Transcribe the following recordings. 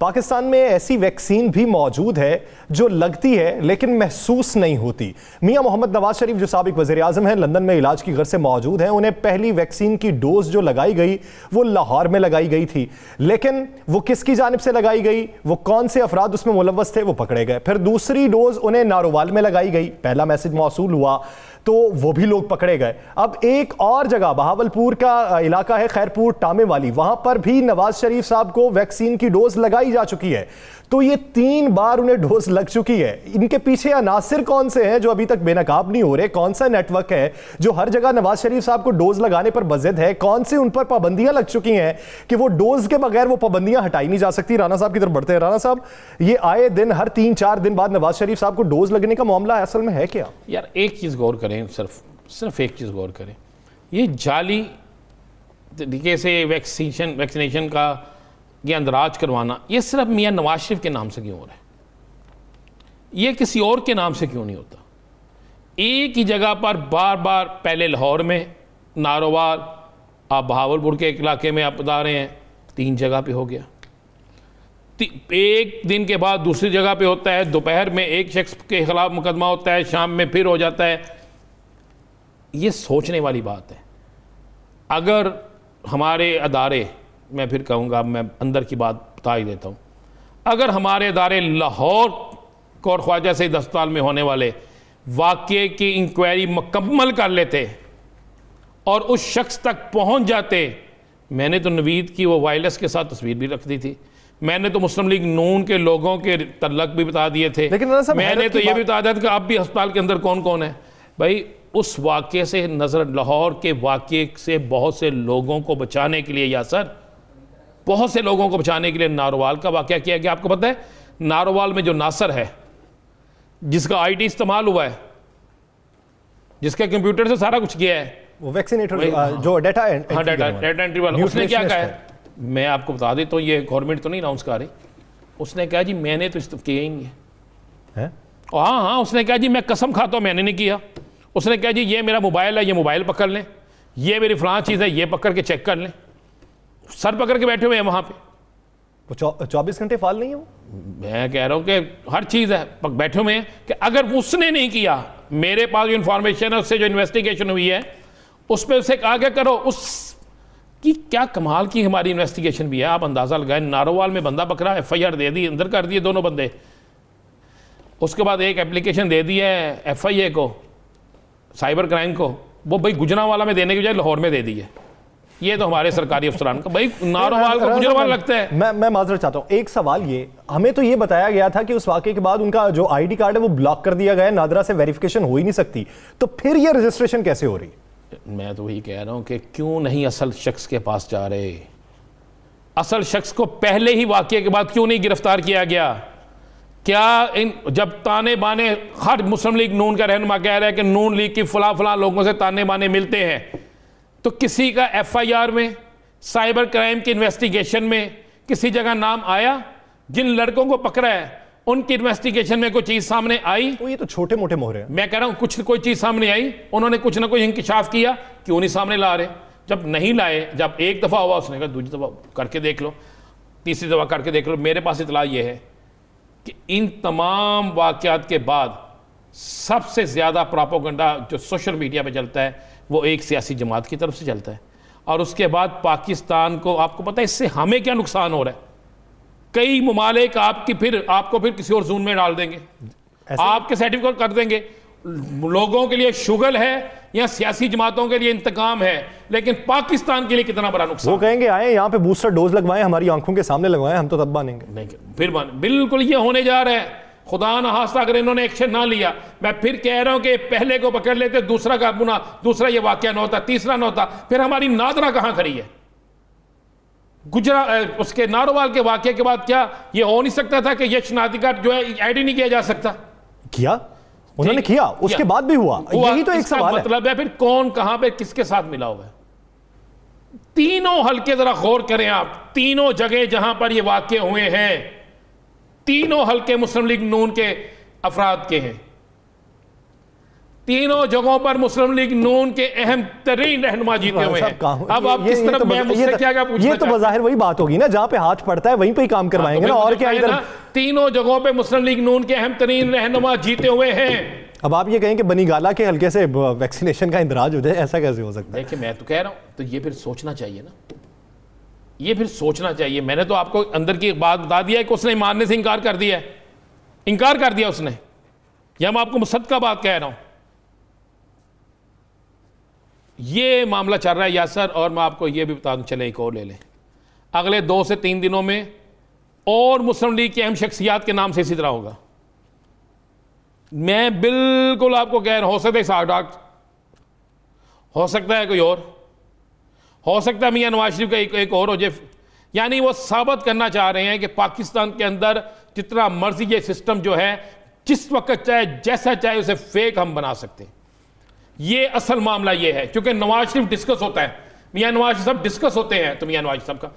पाकिस्तान में ऐसी वैक्सीन भी मौजूद है जो लगती है लेकिन महसूस नहीं होती। मियां मोहम्मद नवाज शरीफ जो साबिक वज़ीर आज़म हैं, लंदन में इलाज की गर्ज से मौजूद हैं, उन्हें पहली वैक्सीन की डोज जो लगाई गई वो लाहौर में लगाई गई थी, लेकिन वो किसकी जानिब से लगाई गई, वो कौन से अफराद उसमें मुलव्वस थे, वो पकड़े गए। फिर दूसरी डोज उन्हें नारोवाल में लगाई गई, पहला मैसेज मौसूल हुआ तो वो भी लोग पकड़े गए। अब एक और जगह बहावलपुर का इलाका है खैरपुर टामे वाली, वहां पर भी नवाज शरीफ साहब को वैक्सीन की डोज लगाई जा चुकी है। तो ये 3 बार उन्हें डोज लग चुकी है। इनके पीछे अनासिर कौन से हैं जो अभी तक बेनकाब नहीं हो रहे? कौन सा नेटवर्क है जो हर जगह नवाज शरीफ साहब को डोज लगाने पर बज़िद है? कौन सी उन पर पाबंदियां लग चुकी हैं कि वो डोज के बगैर वो पाबंदियां हटाई नहीं जा सकती? राना साहब की तरफ बढ़ते हैं। राना साहब, ये आए दिन हर 3-4 दिन बाद नवाज शरीफ साहब को डोज लगने का मामला असल में है क्या? यार एक चीज़ गौर करें, सिर्फ एक चीज़ गौर करें, ये जाली तरीके से वैक्सीनेशन का ये अंदराज करवाना, ये सिर्फ मियां नवाज शरीफ के नाम से क्यों हो रहा है? ये किसी और के नाम से क्यों नहीं होता? एक ही जगह पर बार बार, पहले लाहौर में, नारोवाल, आप बहावलपुर के इलाके में आप बता रहे हैं, 3 जगह पे हो गया। एक दिन के बाद दूसरी जगह पे होता है, दोपहर में एक शख्स के खिलाफ मुकदमा होता है, शाम में फिर हो जाता है। ये सोचने वाली बात है। अगर हमारे अदारे, मैं फिर कहूँगा, मैं अंदर की बात बता ही देता हूँ, अगर हमारे अदारे लाहौर और ख्वाजा सईद अस्पताल में होने वाले वाक़े की इंक्वायरी मुकम्मल कर लेते और उस शख्स तक पहुँच जाते, मैंने तो नवीद की वो वायरस के साथ तस्वीर भी रख दी थी, मैंने तो मुस्लिम लीग नून के लोगों के तल्लक भी बता दिए थे, लेकिन मैंने तो ये भी बता दिया था कि आप भी अस्पताल के अंदर कौन कौन है। भाई उस वाक़े से, नज़र लाहौर के वाक़े से बहुत से लोगों को बचाने के लिए, यासर, बहुत से लोगों को बचाने के लिए नारोवाल का वाक़या किया गया। आपको पता है नारोवाल में जो नासर है, जिसका आईटी इस्तेमाल हुआ है, जिसके कंप्यूटर से सारा कुछ किया है, वो वैक्सीनेटर जो डेटा एंट्री वाला, उसने क्या कहा है? मैं आपको बता देता हूँ, ये गवर्नमेंट तो नहीं अनाउंस कर रही, उसने कहा जी मैंने तो किया ही नहीं है। हाँ, उसने कहा जी मैं कसम खाता हूँ मैंने नहीं किया। उसने कहा जी ये मेरा मोबाइल है, ये मोबाइल पकड़ लें, ये मेरी फलां चीज़ है, ये पकड़ के चेक कर लें। सर पकड़ के बैठे हुए हैं वहाँ पे। वो 24 घंटे फाल नहीं है वो? मैं कह रहा हूँ कि हर चीज़ है, बैठे हुए हैं कि अगर उसने नहीं किया, मेरे पास जो इन्फॉर्मेशन है, उससे जो इन्वेस्टिगेशन हुई है, उस पर उसे आगे करो। उसकी क्या कमाल की हमारी इन्वेस्टिगेशन भी है, आप अंदाज़ा लगाएं। नारोवाल में बंदा पकड़ा, FIR दे दी, अंदर कर दिए दोनों बंदे। उसके बाद एक एप्लीकेशन दे दी है FIA को, साइबर क्राइम को, वो भाई गुजरांवाला में देने के बजाय लाहौर में दे दी है। ये तो हमारे सरकारी अफसरान का, भाई नारोवाल को गुजरांवाला लगता है। मैं माजरत चाहता हूँ, एक सवाल ये, हमें तो ये बताया गया था कि उस वाक़े के बाद उनका जो ID कार्ड है वो ब्लॉक कर दिया गया है, नादरा से वेरिफिकेशन हो ही नहीं सकती, तो फिर ये रजिस्ट्रेशन कैसे हो रही? मैं तो वही कह रहा हूँ कि क्यों नहीं असल शख्स के पास जा रहे? असल शख्स को पहले ही वाक़े के बाद क्यों नहीं गिरफ्तार किया गया? क्या जब ताने बाने, हर मुस्लिम लीग नून का रहनुमा कह रहा है कि नून लीग की फला लोगों से ताने बाने मिलते हैं, तो किसी का FIR में, साइबर क्राइम की इन्वेस्टिगेशन में किसी जगह नाम आया? जिन लड़कों को पकड़ा है उनकी इन्वेस्टिगेशन में कोई चीज़ सामने आई? तो ये तो छोटे मोटे मोहरे हैं। मैं कह रहा हूँ कोई चीज़ सामने आई, उन्होंने कुछ ना कुछ इंकिशाफ किया, क्यों नहीं सामने ला रहे? जब नहीं लाए, जब एक दफ़ा हुआ, उसने कहा दूसरी दफ़ा करके देख लो, तीसरी दफ़ा करके देख लो। मेरे पास इतला ये है कि इन तमाम वाक़यात के बाद सबसे ज़्यादा प्रोपेगेंडा जो सोशल मीडिया पे चलता है वो एक सियासी जमात की तरफ से चलता है, और उसके बाद पाकिस्तान को, आपको पता है इससे हमें क्या नुकसान हो रहा है? कई ममालिक आपको फिर किसी और जोन में डाल देंगे, आपके सर्टिफिकेट कर देंगे। लोगों के लिए शुगल है या सियासी जमातों के लिए इंतकाम है, लेकिन पाकिस्तान के लिए कितना बड़ा नुकसान। वो कहेंगे आए यहाँ पे बूस्टर डोज लगवाएं, हमारी आंखों के सामने लगवाएं, हम तो तब मानेंगे। नहीं, फिर बिल्कुल ये होने जा रहा है। खुदा न खास्ता अगर इन्होंने एक्शन ना लिया, मैं फिर कह रहा हूं कि पहले को पकड़ लेते, दूसरा का अपना, दूसरा ये वाकया न होता, तीसरा न होता, फिर हमारी नादरा कहां खड़ी है? उसके नारोवाल के वाकये के बाद क्या ये हो नहीं सकता था कि यश नादिका जो है ID नहीं किया जा सकता? किया उन्होंने, किया, उसके बाद भी हुआ। यही तो एक सवाल मतलब है। फिर कौन कहां पे किसके साथ मिला हुआ है? तीनों हल्के जरा गौर करें आप, तीनों जगह जहां पर ये वाकये हुए हैं, तीनों हल्के मुस्लिम लीग नून के अफराद के हैं। तीनों जगहों पर मुस्लिम लीग नून के अहम तरीन रहनुमा जीते हुए हैं। अब आप किस तरफ, मैं मुझसे क्या पूछना, ये तो बज़ाहिर वही बात होगी ना, जहां पे हाथ पड़ता है वहीं पे ही काम करवाएंगे ना, और क्या इधर तीनों जगहों पे मुस्लिम लीग नून के अहम तरीन रहनुमा जीते हुए हैं। अब आप ये कहें कि बनी गाला के हल्के से वैक्सीनेशन का इंदराज हो जाए, ऐसा कैसे हो सकता है? देखिए मैं तो कह रहा हूं, तो ये फिर सोचना चाहिए ना, ये फिर सोचना चाहिए। मैंने तो आपको अंदर की बात बता दिया है कि उसने मानने से इनकार कर दिया है, इनकार कर दिया उसने, या मैं आपको मुसद्दक़ का बात कह रहा हूं। ये मामला चल रहा है यासर, और मैं आपको ये भी बता दूं, चले एक और ले लें, अगले 2 से 3 दिनों में और मुस्लिम लीग की अहम शख्सियात के नाम से इसी तरह होगा। मैं बिल्कुल आपको कह रहा हूं, हो सकता है साडात, हो सकता है कोई और, हो सकता है मियां नवाज शरीफ का एक और हो जाए। यानी वो साबित करना चाह रहे हैं कि पाकिस्तान के अंदर जितना मर्जी ये सिस्टम जो है, जिस वक्त चाहे जैसा चाहे उसे फेक हम बना सकते हैं। ये असल मामला ये है, क्योंकि नवाज शरीफ डिस्कस होता है, मियां नवाज सब डिस्कस होते हैं, तो मियां नवाज सब का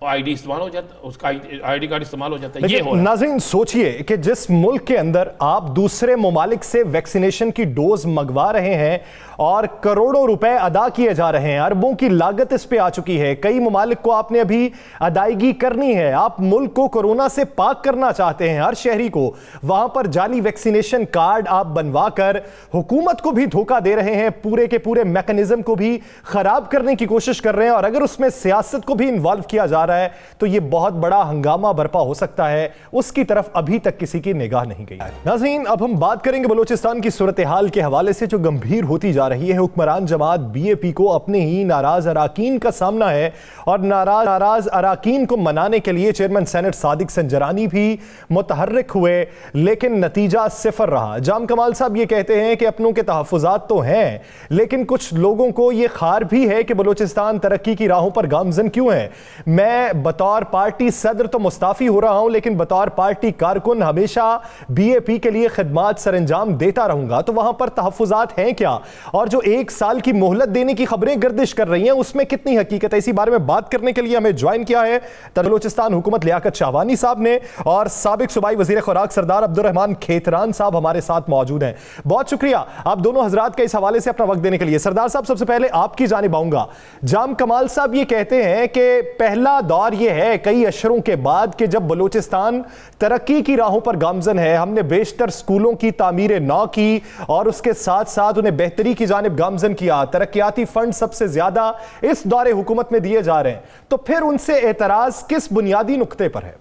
आईडी इस्तेमाल हो जाता है, उसका आईडी कार्ड इस्तेमाल हो जाता है। ये हो रहा है। नाज़रीन सोचिए कि जिस मुल्क के अंदर आप दूसरे ममालिक से वैक्सीनेशन की डोज मंगवा रहे हैं और करोड़ों रुपए अदा किए जा रहे हैं, अरबों की लागत इस पे आ चुकी है, कई ममालिक को आपने अभी अदायगी करनी है, आप मुल्क को कोरोना से पाक करना चाहते हैं, हर शहरी को, वहां पर जाली वैक्सीनेशन कार्ड आप बनवा कर हुकूमत को भी धोखा दे रहे हैं, पूरे के पूरे मैकेनिज्म को भी खराब करने की कोशिश कर रहे हैं, और अगर उसमें सियासत को भी इन्वॉल्व किया जा रहा है तो यह बहुत बड़ा हंगामा बर्पा हो सकता है। उसकी तरफ अभी तक किसी की निगाह नहीं गई है। नाज़रीन अब हम बात करेंगे बलूचिस्तान की सूरत हाल के हवाले से जो गंभीर होती जा रही है। हुक्मरान जमात बीएपी को अपने ही नाराज अराकीन का सामना है, और नाराज अराकीन को मनाने के लिए चेयरमैन सेनेट सादिक संजरानी भी मुतहर्रिक हुए, लेकिन नतीजा सिफर रहा। जाम कमाल साहब ये कहते हैं कि अपनों के तहफ़्फ़ुज़ात तो हैं, लेकिन कुछ लोगों को यह खार भी है कि बलूचिस्तान तरक्की की राहों पर गामजन क्यों है। मैं बतौर पार्टी सदर तो मुस्ताफी हो रहा हूं, लेकिन बतौर पार्टी कारकुन हमेशा बीएपी के लिए खिदमात सरंजाम देता रहूंगा। तो वहां पर तहफ़्फ़ुज़ात हैं क्या, और जो 1 साल की मोहलत देने की खबरें गर्दिश कर रही हैं उसमें कितनी हकीकत है? इसी बारे में बात करने के लिए हमें ज्वाइन किया है बलूचिस्तान हुकूमत लियाकत शाहवानी साहब ने, और साबिक सूबाई वज़ीर खुराक सरदार अब्दुर्रहमान खेतरान साहब हमारे साथ मौजूद हैं। बहुत शुक्रिया आप दोनों हजरात का इस हवाले से अपना वक्त देने के लिए। सरदार साहब सबसे पहले आपकी जानिब आऊंगा। जाम कमाल साहब ये कहते हैं कि पहला दौर ये है कई अशरों के बाद कि जब बलूचिस्तान तरक्की की राहों पर गामजन है, हमने बेशतर स्कूलों की तामीर नौ की और उसके साथ साथ उन्हें बेहतरी की जानिब गामजन किया, तरक्याती फंड सबसे ज्यादा इस दौरे हुकूमत में दिए जा रहे हैं, तो फिर उनसे एतराज किस बुनियादी नुक्ते पर है?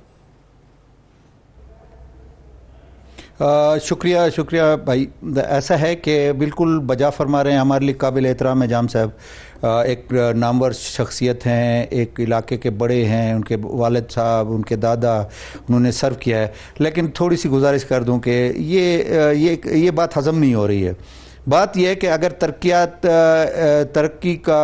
शुक्रिया भाई। ऐसा है कि बिल्कुल बजा फरमा रहे हैं, हमारे लिए काबिल एहतराम है जाम साहब, एक नामवर शख्सियत हैं, एक इलाके के बड़े हैं, उनके वालिद साहब, उनके दादा, उन्होंने सर्व किया है। लेकिन थोड़ी सी गुजारिश कर दूं कि ये बात हज़म नहीं हो रही है। बात यह है कि अगर तरक्की का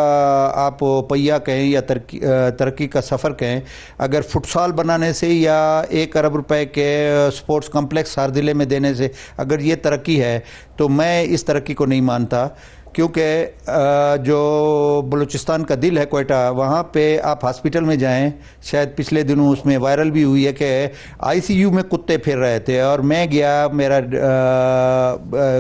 आप पहिया कहें या तरक्की का सफ़र कहें, अगर फुटसाल बनाने से या 1 अरब रुपए के स्पोर्ट्स कॉम्प्लेक्स हर ज़िले में देने से अगर ये तरक्की है, तो मैं इस तरक्की को नहीं मानता। क्योंकि जो बलूचिस्तान का दिल है कोयटा, वहाँ पे आप हॉस्पिटल में जाएं, शायद पिछले दिनों उसमें वायरल भी हुई है कि आईसीयू में कुत्ते फिर रहे थे, और मैं गया, मेरा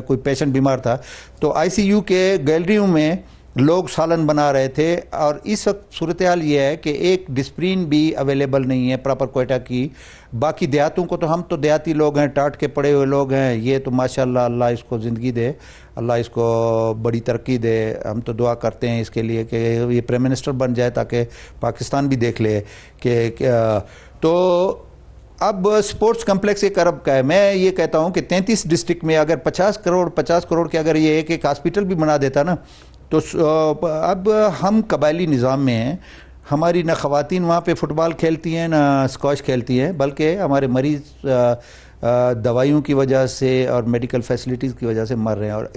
कोई पेशेंट बीमार था, तो आईसीयू के गैलरियों में लोग सालन बना रहे थे। और इस वक्त सूरत हाल ये है कि एक डिस्प्रिन भी अवेलेबल नहीं है प्रॉपर कोयटा की। बाकी देहातों को तो, हम तो देहाती लोग हैं, टाट के पड़े हुए लोग हैं, ये तो माशाल्लाह अल्लाह इसको ज़िंदगी दे, अल्लाह इसको बड़ी तरक्की दे। हम तो दुआ करते हैं इसके लिए कि ये प्राइम मिनिस्टर बन जाए ताकि पाकिस्तान भी देख ले कि तो अब स्पोर्ट्स कम्प्लेक्स 1 अरब का है। मैं ये कहता हूँ कि 33 डिस्ट्रिक्ट में अगर 50 करोड़ के अगर ये एक हॉस्पिटल भी बना देता ना, तो अब हम कबायली निज़ाम में हैं, हमारी ना ख़वातीन वहाँ पे फुटबॉल खेलती हैं ना स्क्वॉश खेलती हैं, बल्कि हमारे मरीज़ दवाइयों की वजह से और मेडिकल फैसिलिटीज़ की वजह से मर रहे हैं। और